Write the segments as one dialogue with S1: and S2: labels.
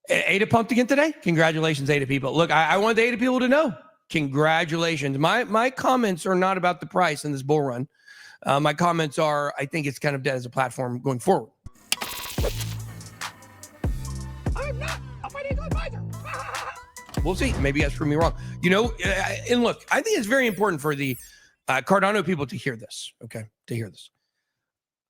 S1: ADA pumped again today. Congratulations, ADA people. Look, I want the ADA people to know. Congratulations. My comments are not about the price in this bull run. My comments are, I think it's kind of dead as a platform going forward. I'm not a financial advisor. We'll see. Maybe that's proved me wrong. You know, and look, I think it's very important for the Cardano people to hear this. Okay, to hear this.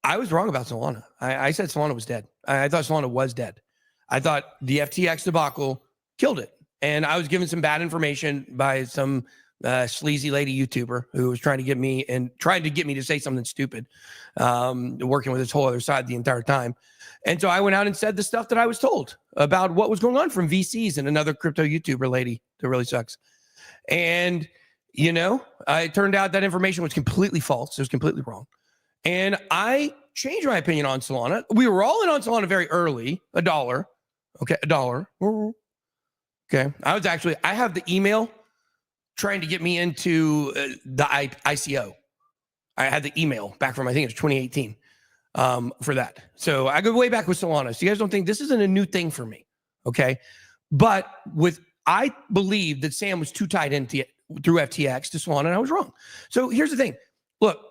S1: I was wrong about Solana. I said Solana was dead. I thought Solana was dead. I thought the FTX debacle killed it. And I was given some bad information by some sleazy lady YouTuber who was trying to get me to say something stupid, working with this whole other side the entire time. And so I went out and said the stuff that I was told about what was going on from VCs and another crypto YouTuber lady that really sucks. And, you know, it turned out that information was completely false. It was completely wrong. And I changed my opinion on Solana. We were all in on Solana very early, $1. Okay, $1. Okay. I have the email trying to get me into the ICO. I had the email back from, I think it was 2018 for that. So I go way back with Solana. So you guys don't think this isn't a new thing for me. Okay. But I believe that Sam was too tied into through FTX to Solana, and I was wrong. So here's the thing. Look,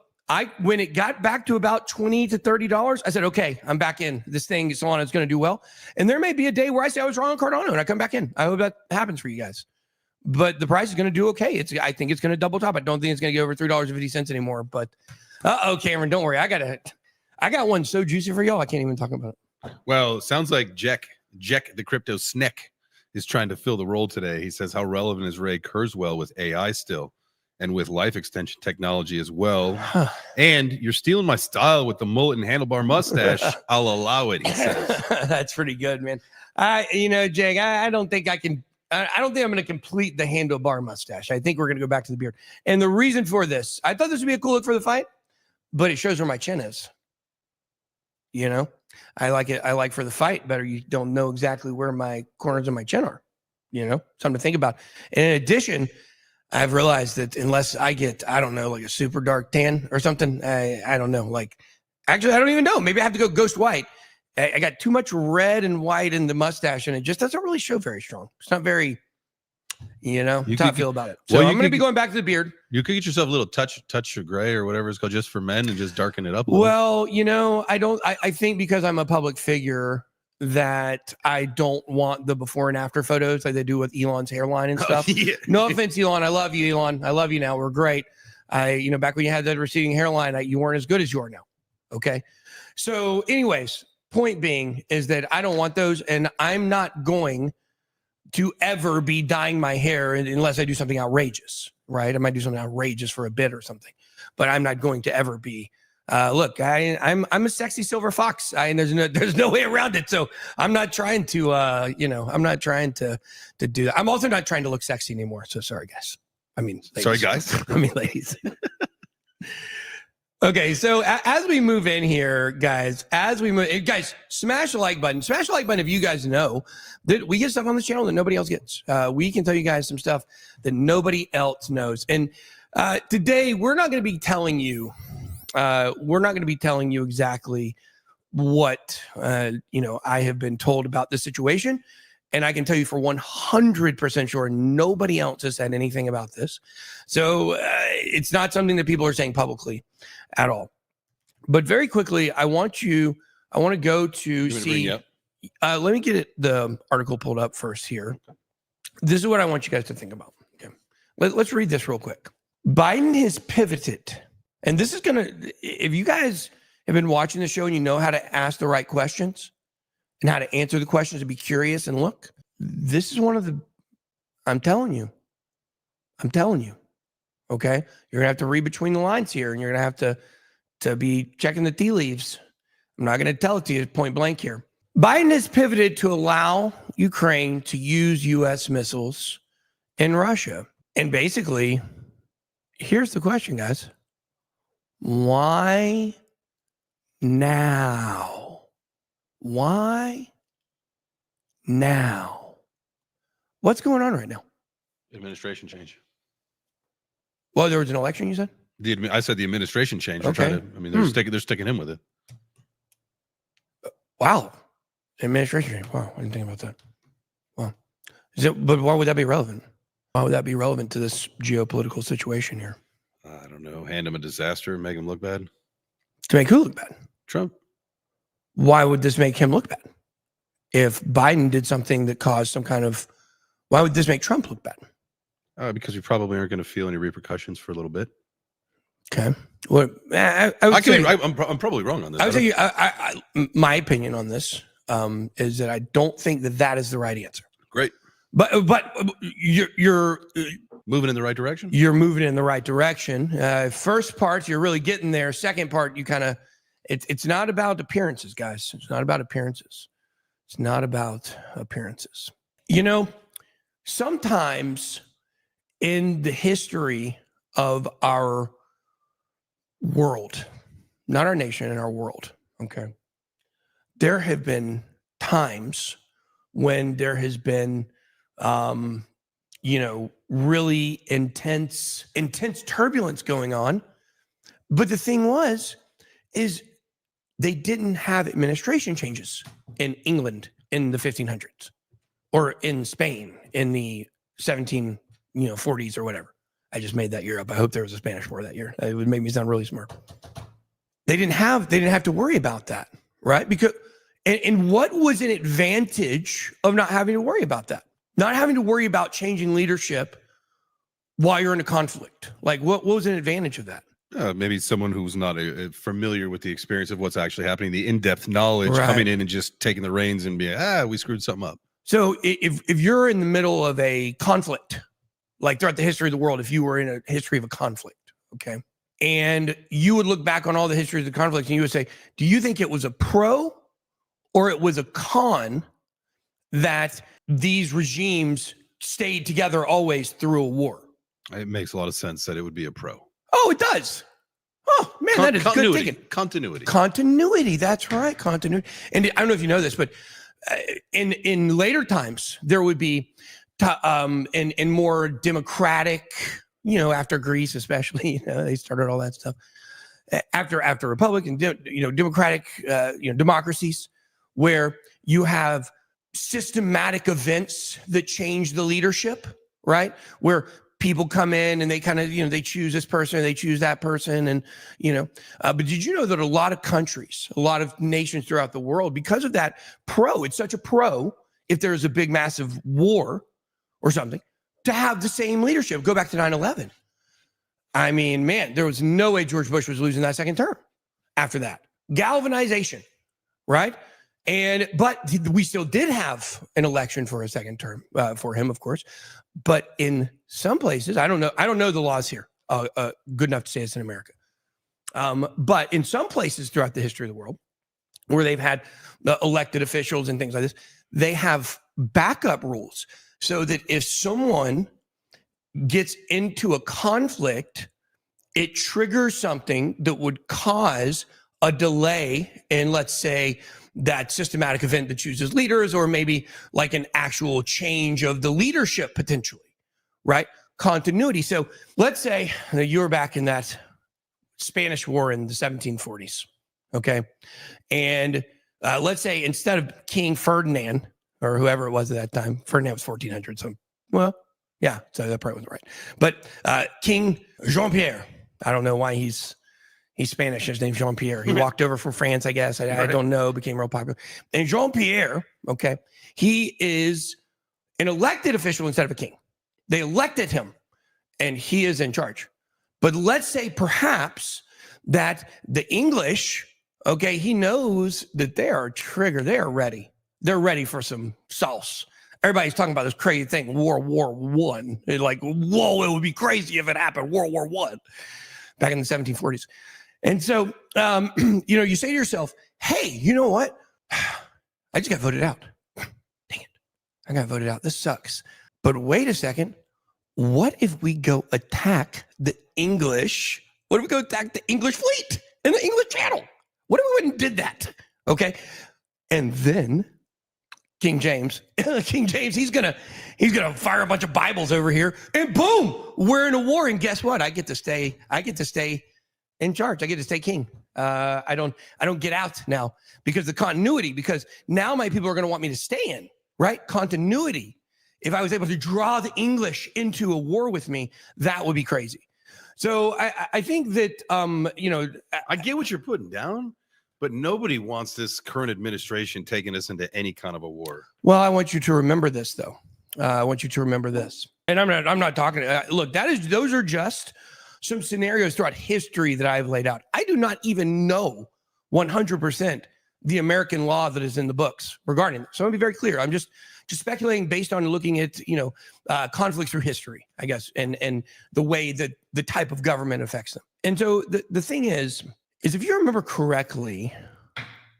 S1: when it got back to about $20 to $30, I said, okay, I'm back in. This thing, Solana, is going to do well. And there may be a day where I say I was wrong on Cardano and I come back in. I hope that happens for you guys. But the price is going to do okay. I think it's going to double top. I don't think it's going to get over $3.50 anymore. But Cameron, don't worry. I got one so juicy for y'all. I can't even talk about it.
S2: Well, it sounds like Jack the crypto snick is trying to fill the role today. He says, how relevant is Ray Kurzweil with AI still? And with life extension technology as well. And you're stealing my style with the mullet and handlebar mustache. I'll allow it, he says.
S1: That's pretty good, man. Jake, I don't think I can. I don't think I'm going to complete the handlebar mustache. I think we're going to go back to the beard. And the reason for this, I thought this would be a cool look for the fight, but it shows where my chin is. You know, I like it. I like for the fight better. You don't know exactly where my corners of my chin are. You know, something to think about. And in addition, I've realized that unless I get, I don't know, like a super dark tan or something, I don't know. Like, actually, I don't even know. Maybe I have to go ghost white. I got too much red and white in the mustache, and it just doesn't really show very strong. It's not very, that's how I feel about it. So I'm going to be going back to the beard.
S2: You could get yourself a little touch of gray or whatever it's called just for men and just darken it up.
S1: Well, I think because I'm a public figure that I don't want the before and after photos like they do with Elon's hairline and stuff. Yeah. No offense, Elon. I love you, Elon. I love you now. We're great. Back when you had that receding hairline, you weren't as good as you are now. Okay. So anyways, point being is that I don't want those, and I'm not going to ever be dyeing my hair unless I do something outrageous, right? I might do something outrageous for a bit or something, but I'm not going to ever be. Look, I'm a sexy silver fox, and there's no way around it. So I'm not trying to, I'm not trying to do that. I'm also not trying to look sexy anymore. So sorry, guys. Ladies.
S2: Sorry, guys.
S1: Ladies. Okay, so as we move in here, guys, smash the like button. Smash the like button if you guys know that we get stuff on this channel that nobody else gets. We can tell you guys some stuff that nobody else knows. And today we're not going to be telling you. We're not going to be telling you exactly what, I have been told about this situation. And I can tell you for 100% sure, nobody else has said anything about this. So it's not something that people are saying publicly at all. But very quickly, I want to go to see. Let me get the article pulled up first here. This is what I want you guys to think about. Okay. Let's read this real quick. Biden has pivoted. And this is if you guys have been watching the show and you know how to ask the right questions and how to answer the questions and be curious and look, this is one of the, I'm telling you, okay? You're gonna have to read between the lines here, and you're gonna have to be checking the tea leaves. I'm not gonna tell it to you point blank here. Biden has pivoted to allow Ukraine to use U.S. missiles in Russia. And basically, here's the question, guys. Why now? Why now? What's going on right now?
S2: Administration change.
S1: Well, there was an election, you said?
S2: I said the administration change.
S1: Okay.
S2: They're sticking him with it.
S1: Wow. Administration change. Wow, I didn't think about that. Well, but why would that be relevant? Why would that be relevant to this geopolitical situation here?
S2: I don't know. Hand him a disaster and make him look bad.
S1: To make who look bad?
S2: Trump.
S1: Why would this make him look bad? If Biden did something that caused some kind of, why would this make Trump look bad?
S2: Because you probably aren't going to feel any repercussions for a little bit.
S1: Okay. Well,
S2: I'm probably wrong on this.
S1: I would say my opinion on this is that I don't think that is the right answer.
S2: Great.
S1: But you're
S2: moving in the right direction.
S1: You're moving in the right direction. First part, you're really getting there. Second part, you kind of, it's not about appearances, guys. It's not about appearances. It's not about appearances. You know, sometimes in the history of our world, not our nation, in our world, okay, there have been times when there has been, really intense turbulence going on. But the thing is they didn't have administration changes in England in the 1500s or in Spain in the 40s or whatever. I just made that year up. I hope there was a Spanish war that year. It would make me sound really smart. They didn't have to worry about that, right? Because and what was an advantage of not having to worry about that? Not having to worry about changing leadership while you're in a conflict. Like, what was an advantage of that?
S2: Maybe someone who's not familiar with the experience of what's actually happening, the in-depth knowledge, coming in and just taking the reins and being, we screwed something up.
S1: So if you're in the middle of a conflict, like throughout the history of the world, if you were in a history of a conflict, okay, and you would look back on all the histories of the conflict and you would say, do you think it was a pro or it was a con that these regimes stayed together always through a war?
S2: It makes a lot of sense that it would be a pro.
S1: Oh, it does. Oh, man, that is good thinking. Continuity. That's right. Continuity. And I don't know if you know this, but in later times, there would be in more democratic, after Greece, especially, they started all that stuff. After Republican, democratic, democracies where you have systematic events that change the leadership, right? Where people come in and they kind of, they choose this person, they choose that person. And, but did you know that a lot of countries, a lot of nations throughout the world, because of that it's such a pro, if there's a big, massive war or something, to have the same leadership. Go back to 9/11. I mean, man, there was no way George Bush was losing that second term after that. Galvanization, right? But we still did have an election for a second term for him, of course. But in some places, I don't know the laws here good enough to say it's in America. But in some places throughout the history of the world where they've had elected officials and things like this, they have backup rules so that if someone gets into a conflict, it triggers something that would cause a delay in, let's say, that systematic event that chooses leaders, or maybe like an actual change of the leadership potentially, right? Continuity. So let's say that you were back in that Spanish War in the 1740s, okay? And let's say instead of King Ferdinand, or whoever it was at that time, Ferdinand was 1400, so, well, yeah, so that probably wasn't right. But King Jean-Pierre, I don't know why he's Spanish. His name's Jean-Pierre. He walked over from France, I guess. I don't know, became real popular. And Jean-Pierre, okay, he is an elected official instead of a king. They elected him, and he is in charge. But let's say perhaps that the English, okay, he knows that they are triggered. They are ready. They're ready for some sauce. Everybody's talking about this crazy thing, World War I. Like, whoa, it would be crazy if it happened, World War I, back in the 1740s. And so, you say to yourself, hey, you know what? I just got voted out. Dang it. I got voted out. This sucks. But wait a second. What if we go attack the English? What if we go attack the English fleet in the English Channel? What if we went and did that? Okay. And then King James, he's gonna fire a bunch of Bibles over here, and boom, we're in a war. And guess what? I get to stay in charge. I get to stay king. I don't get out now because the continuity, because now my people are going to want me to stay in. right? Continuity. If I was able to draw the English into a war with me, that would be crazy. So I think that,
S2: I get what you're putting down, but nobody wants this current administration taking us into any kind of a war.
S1: Well, I want you to remember this, though. I want you to remember this. And I'm not talking. Look, those are just some scenarios throughout history that I've laid out. I do not even know 100% the American law that is in the books regarding this. So I'm going to be very clear. I'm just speculating based on looking at, conflicts through history, I guess, and the way that the type of government affects them. And so the thing is if you remember correctly,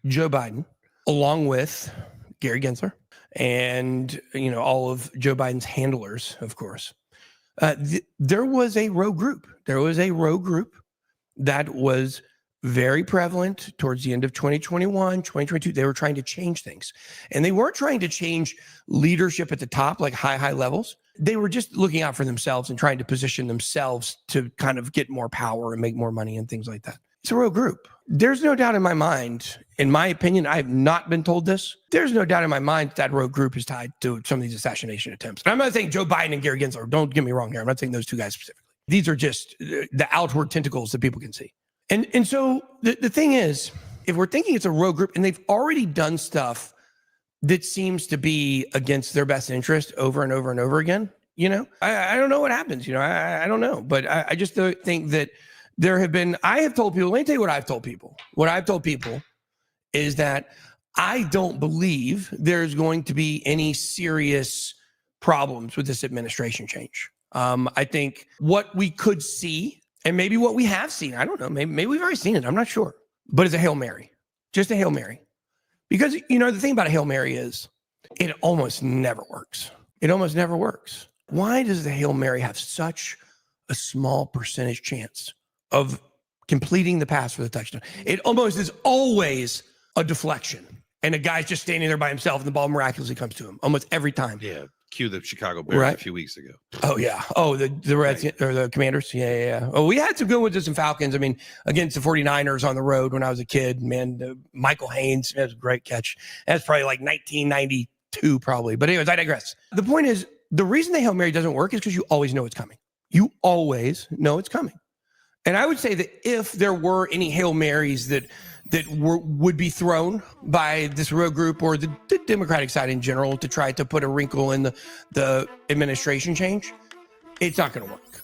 S1: Joe Biden, along with Gary Gensler and, all of Joe Biden's handlers, of course, there was a rogue group. There was a rogue group that was very prevalent towards the end of 2021, 2022. They were trying to change things. And they weren't trying to change leadership at the top, like high levels. They were just looking out for themselves and trying to position themselves to kind of get more power and make more money and things like that. It's a real group. There's no doubt in my mind, in my opinion, I have not been told this. There's no doubt in my mind that rogue group is tied to some of these assassination attempts. And I'm not saying Joe Biden and Gary Gensler, don't get me wrong here. I'm not saying those two guys specifically. These are just the outward tentacles that people can see. And so the thing is, if we're thinking it's a rogue group and they've already done stuff that seems to be against their best interest over and over and over again, I don't know what happens. I don't know. But I just think that I have told people, let me tell you what I've told people. What I've told people is that I don't believe there's going to be any serious problems with this administration change. I think what we could see, and maybe what we have seen, I don't know, maybe we've already seen it, I'm not sure, but it's a Hail Mary, just a Hail Mary. Because, the thing about a Hail Mary is it almost never works. It almost never works. Why does the Hail Mary have such a small percentage chance of completing the pass for the touchdown? It almost is always a deflection. And a guy's just standing there by himself and the ball miraculously comes to him almost every time.
S2: Yeah. Cue the Chicago Bears a few weeks ago.
S1: Oh, yeah. Oh, the Reds or the Commanders. Yeah. Oh, we had some good ones with some Falcons. I mean, against the 49ers on the road when I was a kid, man, Michael Haynes, that was a great catch. That's probably like 1992 probably. But anyways, I digress. The point is, the reason the Hail Mary doesn't work is because you always know it's coming. You always know it's coming. And I would say that if there were any Hail Marys that would be thrown by this rogue group or the Democratic side in general to try to put a wrinkle in the administration change, it's not going to work.